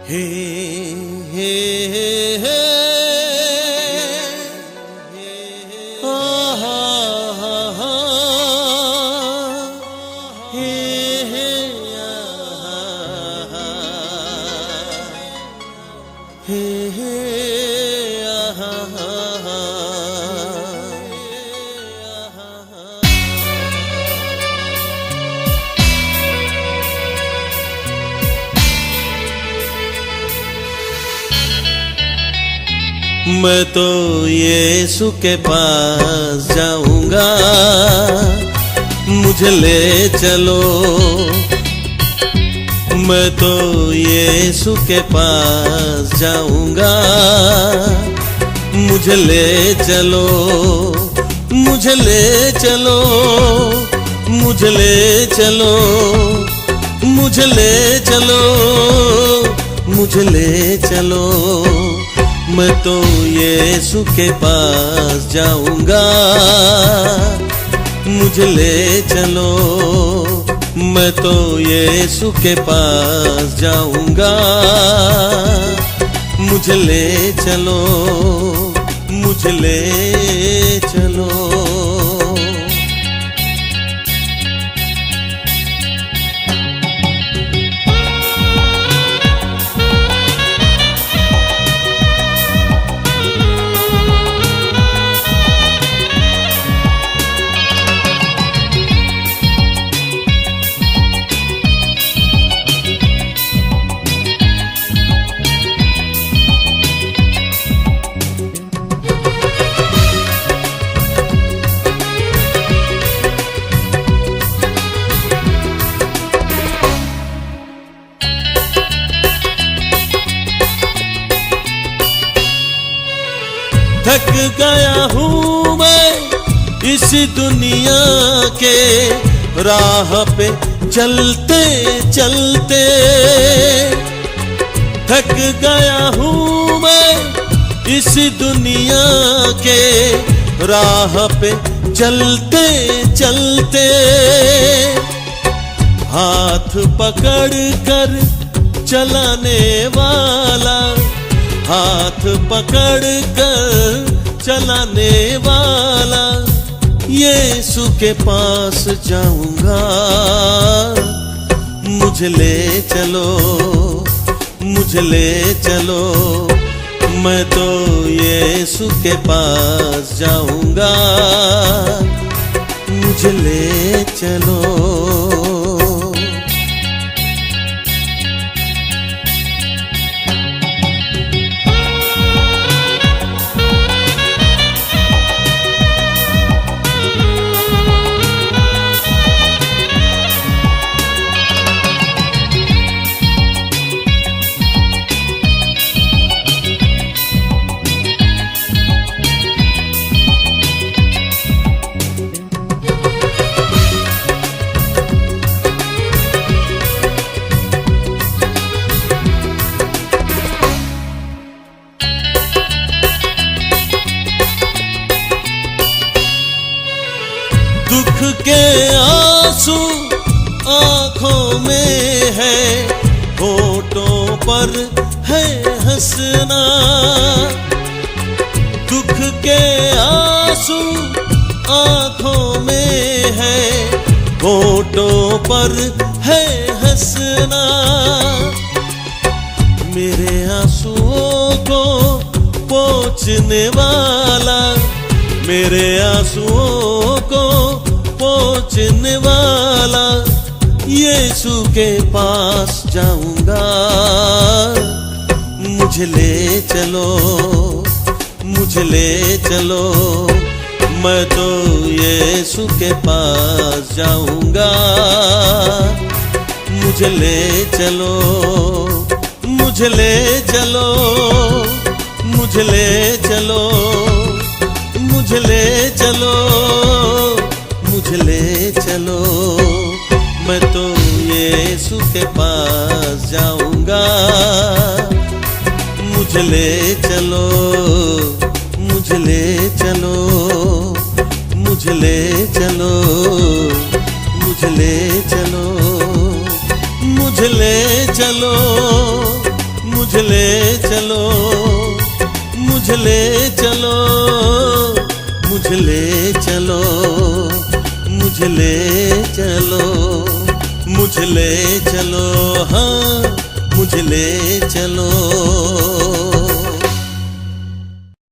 हे हे हे हा हा हा हे हे हे हे मैं तो यीशु के पास जाऊंगा, मुझे ले चलो। मैं तो यीशु के पास जाऊंगा, मुझे ले चलो, मुझे ले चलो, मुझे ले चलो, मुझे ले चलो, मुझे ले चलो। मैं तो यीशु के पास जाऊंगा, मुझे ले चलो। मैं तो यीशु के पास जाऊंगा, मुझे ले चलो, मुझे ले चलो। थक गया हूँ मैं इस दुनिया के राह पे चलते चलते। थक गया हूँ मैं इस दुनिया के राह पे चलते चलते। हाथ पकड़ कर चलाने वाला, हाथ पकड़ कर चलाने वाला यीशु के पास जाऊंगा। मुझे ले चलो, मुझे ले चलो। मैं तो यीशु के पास जाऊंगा, मुझे ले चलो। दुख के आंसू आंखों में है, होठों पर है हंसना। दुख के आंसू आंखों में है, होठों पर है हंसना। मेरे आंसुओं को पोंछने वाला, मेरे आंसुओं को पोंछने वाला यीशु के पास जाऊंगा। मुझे ले चलो, मुझे ले चलो। मैं तो यीशु के पास जाऊंगा, मुझे ले चलो, मुझे ले चलो, मुझे ले चलो, मुझे ले चलो, मुझे ले चलो। मैं तो यीशु के पास जाऊंगा, मुझे ले चलो, मुझे ले चलो, मुझे ले चलो, मुझे ले चलो, मुझे ले चलो, मुझे ले चलो, मुझे ले चलो, मुझे ले चलो, मुझे ले चलो, मुझे ले चलो, हाँ मुझे ले चलो।